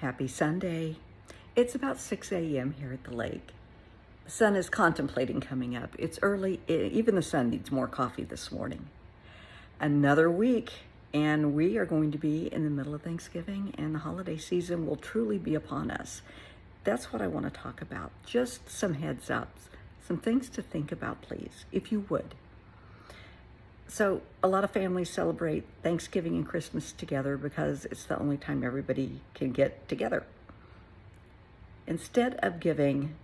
Happy Sunday. It's about 6 a.m. here at the lake. The sun is contemplating coming up. It's early. Even the sun needs more coffee this morning. Another week, and we are going to be in the middle of Thanksgiving, and the holiday season will truly be upon us. That's what I want to talk about. Just some heads ups, some things to think about, please, if you would. So a lot of families celebrate Thanksgiving and Christmas together because it's the only time everybody can get together. Instead of giving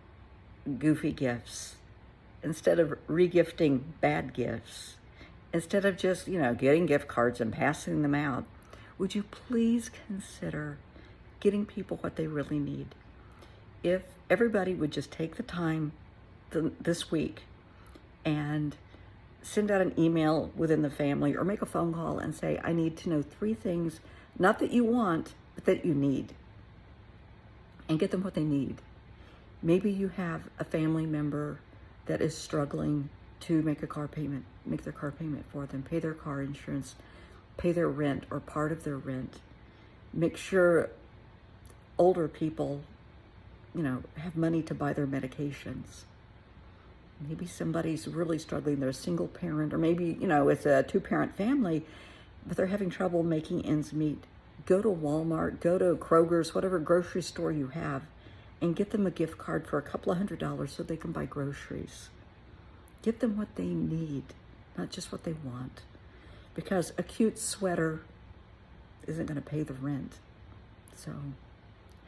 goofy gifts, instead of regifting bad gifts, instead of just, getting gift cards and passing them out, would you please consider getting people what they really need? If everybody would just take the time this week and send out an email within the family or make a phone call and say, I need to know 3 things, not that you want, but that you need. And get them what they need. Maybe you have a family member that is struggling to make their car payment for them, pay their car insurance, pay their rent or part of their rent. Make sure older people, have money to buy their medications. Maybe somebody's really struggling, they're a single parent, or maybe, it's a 2-parent family, but they're having trouble making ends meet. Go to Walmart, go to Kroger's, whatever grocery store you have, and get them a gift card for a couple of $100s so they can buy groceries. Get them what they need, not just what they want. Because a cute sweater isn't going to pay the rent. So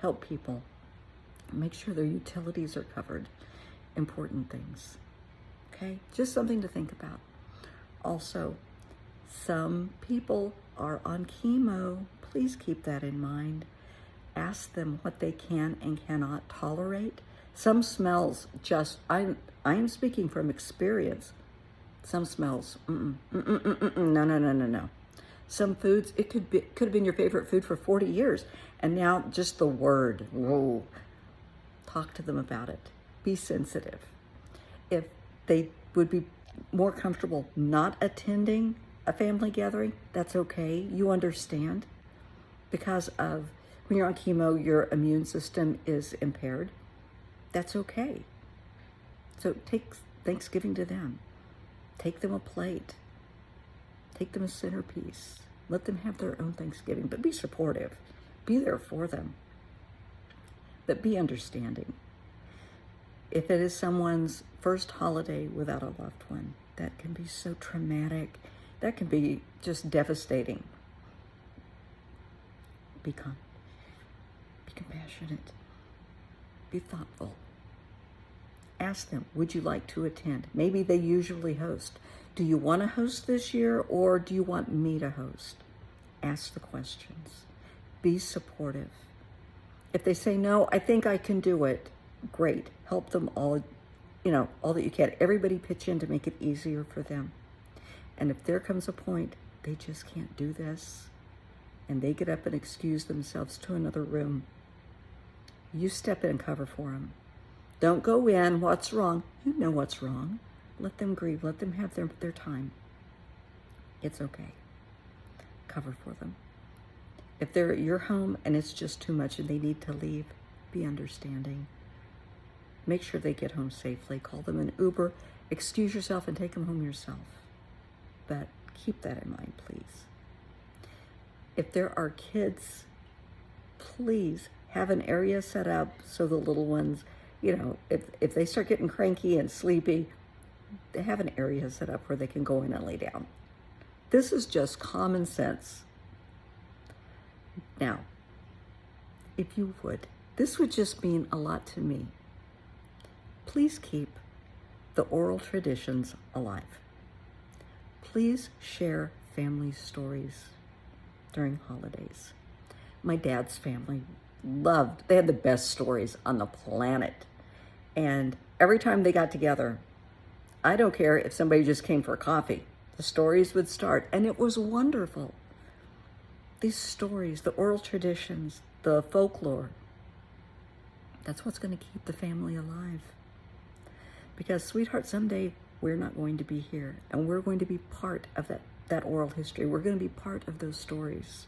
help people. Make sure their utilities are covered. Important things. Okay? Just something to think about. Also, some people are on chemo. Please keep that in mind. Ask them what they can and cannot tolerate. Some smells I am speaking from experience. Some smells, no. Some foods, it could have been your favorite food for 40 years. And now just the word, whoa. Talk to them about it. Be sensitive. If they would be more comfortable not attending a family gathering, that's okay. You understand. Because of when you're on chemo, your immune system is impaired. That's okay. So take Thanksgiving to them. Take them a plate. Take them a centerpiece. Let them have their own Thanksgiving, but be supportive. Be there for them. But be understanding. If it is someone's first holiday without a loved one, that can be so traumatic. That can be just devastating. Be kind. Be compassionate. Be thoughtful. Ask them, would you like to attend? Maybe they usually host. Do you want to host this year, or do you want me to host? Ask the questions. Be supportive. If they say, no, I think I can do it, great. Help them all, all that you can. Everybody pitch in to make it easier for them. And if there comes a point they just can't do this, and they get up and excuse themselves to another room, you step in and cover for them. Don't go in, what's wrong? You know what's wrong. Let them grieve. Let them have their time. It's okay. Cover for them. If they're at your home and it's just too much and they need to leave, be understanding. Make sure they get home safely. Call them an Uber. Excuse yourself and take them home yourself. But keep that in mind, please. If there are kids, please have an area set up so the little ones, if they start getting cranky and sleepy, they have an area set up where they can go in and lay down. This is just common sense. Now, if you would, this would just mean a lot to me. Please keep the oral traditions alive. Please share family stories during holidays. My dad's family they had the best stories on the planet. And every time they got together, I don't care if somebody just came for coffee, the stories would start, and it was wonderful. These stories, the oral traditions, the folklore, that's what's going to keep the family alive. Because, sweetheart, someday we're not going to be here, and we're going to be part of that oral history. We're going to be part of those stories.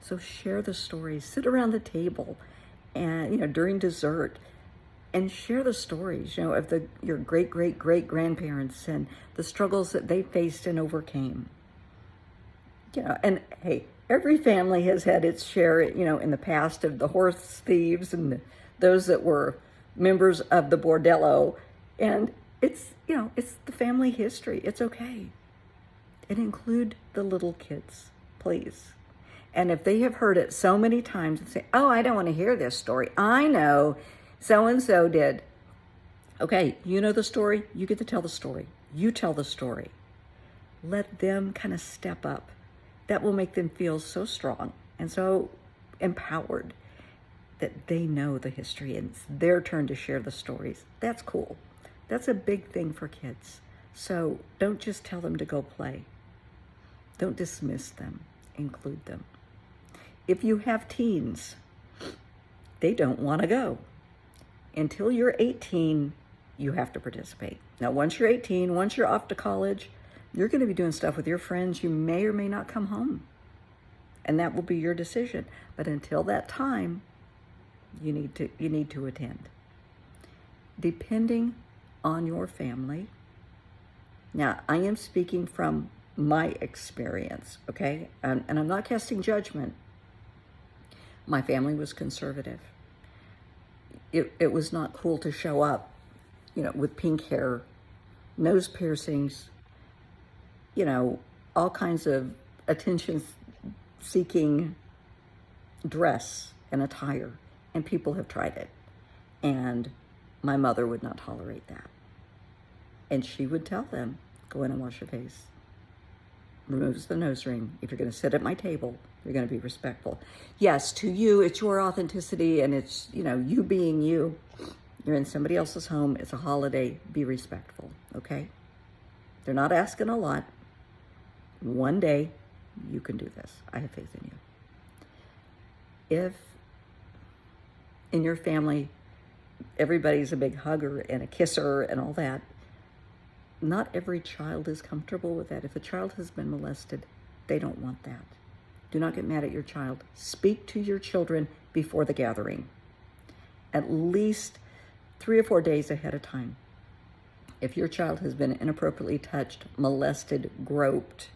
So share the stories, sit around the table and, during dessert and share the stories, of your great, great, great grandparents and the struggles that they faced and overcame. And hey, every family has had its share, in the past of the horse thieves and those that were members of the bordello. And it's the family history. It's okay. And include the little kids, please. And if they have heard it so many times and say, oh, I don't want to hear this story. I know so-and-so did. Okay, you know the story. You get to tell the story. You tell the story. Let them kind of step up. That will make them feel so strong and so empowered that they know the history and it's their turn to share the stories. That's cool. That's a big thing for kids. So don't just tell them to go play. Don't dismiss them. Include them. If you have teens, they don't want to go. Until you're 18, you have to participate. Now, once you're 18, once you're off to college, you're going to be doing stuff with your friends. You may or may not come home. And that will be your decision. But until that time, you need to attend. Depending on your family. Now, I am speaking from my experience, okay? And I'm not casting judgment. My family was conservative. It was not cool to show up, with pink hair, nose piercings, all kinds of attention-seeking dress and attire. And people have tried it. And my mother would not tolerate that. And she would tell them, go in and wash your face. Removes the nose ring. If you're going to sit at my table, you're going to be respectful. Yes, to you, it's your authenticity and it's, you being you. You're in somebody else's home. It's a holiday. Be respectful, okay? They're not asking a lot. One day, you can do this. I have faith in you. If in your family, everybody's a big hugger and a kisser and all that, not every child is comfortable with that. If a child has been molested, they don't want that. Do not get mad at your child. Speak to your children before the gathering, at least 3 or 4 days ahead of time. If your child has been inappropriately touched, molested, groped,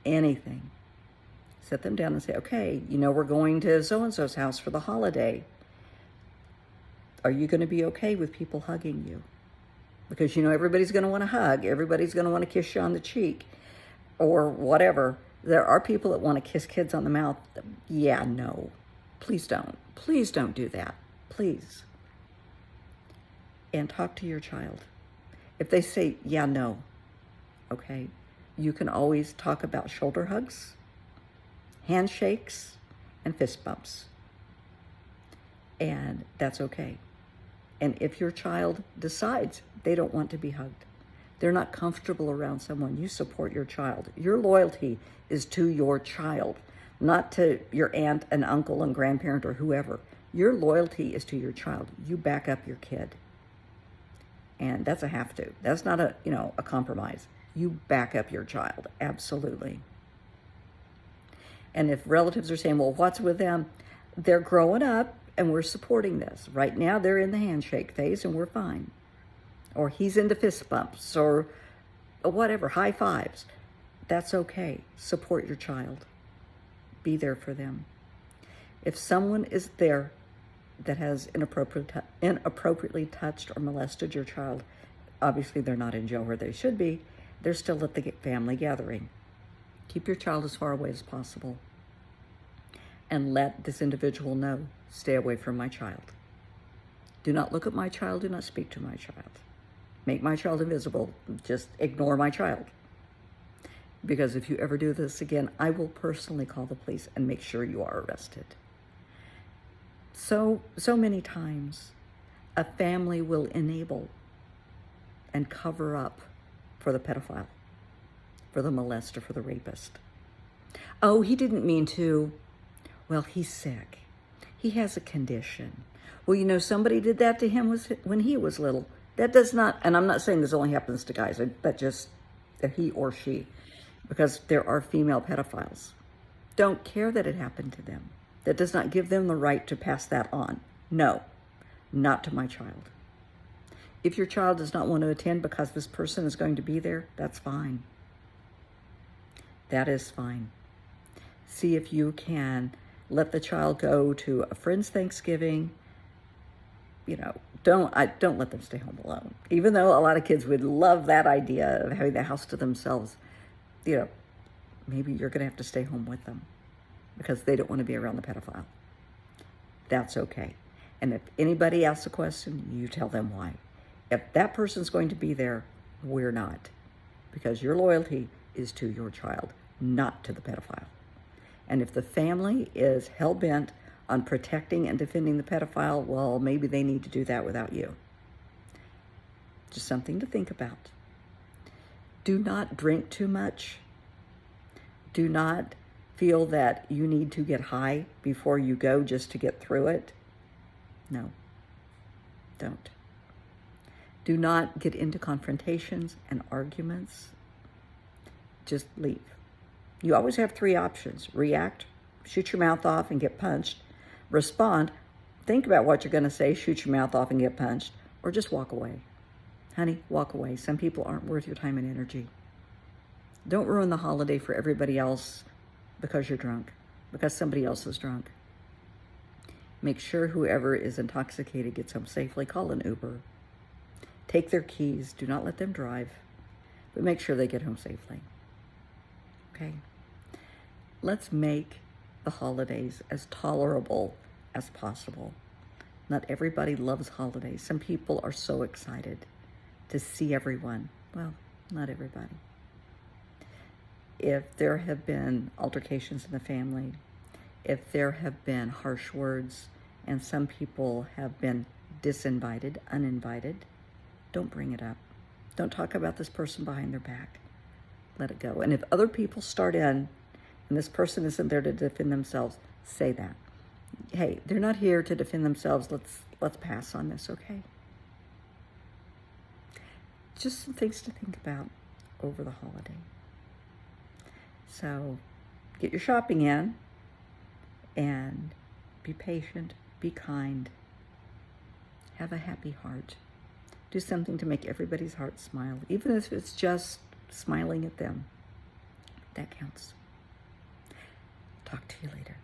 anything, sit them down and say, okay, we're going to so-and-so's house for the holiday. Are you going to be okay with people hugging you? Because everybody's going to want to hug. Everybody's going to want to kiss you on the cheek or whatever. There are people that want to kiss kids on the mouth. Yeah, no. Please don't. Please don't do that. Please. And talk to your child. If they say, yeah, no, okay, you can always talk about shoulder hugs, handshakes, and fist bumps. And that's okay. And if your child decides they don't want to be hugged, they're not comfortable around someone, you support your child. Your loyalty is to your child, not to your aunt and uncle and grandparent or whoever. Your loyalty is to your child. You back up your kid. And that's a have to. That's not a compromise. You back up your child, absolutely. And if relatives are saying, well, what's with them? They're growing up and we're supporting this. Right now they're in the handshake phase and we're fine. Or he's into fist bumps or whatever, high fives. That's okay. Support your child. Be there for them. If someone is there that has inappropriately touched or molested your child, obviously they're not in jail where they should be. They're still at the family gathering. Keep your child as far away as possible. And let this individual know, stay away from my child. Do not look at my child. Do not speak to my child. Make my child invisible. Just ignore my child. Because if you ever do this again, I will personally call the police and make sure you are arrested. So many times, a family will enable and cover up for the pedophile, for the molester, for the rapist. Oh, he didn't mean to. Well, he's sick. He has a condition. Well, somebody did that to him when he was little. That does not, and I'm not saying this only happens to guys, but just he or she, because there are female pedophiles. don't care that it happened to them. That does not give them the right to pass that on. No, not to my child. If your child does not want to attend because this person is going to be there, that's fine. That is fine. See if you can let the child go to a friend's Thanksgiving. Don't let them stay home alone. Even though a lot of kids would love that idea of having the house to themselves, maybe you're going to have to stay home with them because they don't want to be around the pedophile. That's okay. And if anybody asks a question, you tell them why. If that person's going to be there, we're not. Because your loyalty is to your child, not to the pedophile. And if the family is hell-bent on protecting and defending the pedophile, well, maybe they need to do that without you. Just something to think about. Do not drink too much. Do not feel that you need to get high before you go just to get through it. No, don't. Do not get into confrontations and arguments. Just leave. You always have 3 options. React, shoot your mouth off and get punched. Respond, think about what you're going to say, shoot your mouth off and get punched, or just walk away. Honey, walk away. Some people aren't worth your time and energy. Don't ruin the holiday for everybody else because you're drunk, because somebody else is drunk. Make sure whoever is intoxicated gets home safely. Call an Uber. Take their keys. Do not let them drive, but make sure they get home safely. Okay? Let's make the holidays as tolerable as possible. Not everybody loves holidays. Some people are so excited to see everyone. Well, not everybody. If there have been altercations in the family, if there have been harsh words, and some people have been disinvited, uninvited, don't bring it up. Don't talk about this person behind their back. Let it go. And if other people start in, and this person isn't there to defend themselves, say that. Hey, they're not here to defend themselves. Let's pass on this, okay? Just some things to think about over the holiday. So get your shopping in and be patient, be kind, have a happy heart. Do something to make everybody's heart smile, even if it's just smiling at them. That counts. Talk to you later.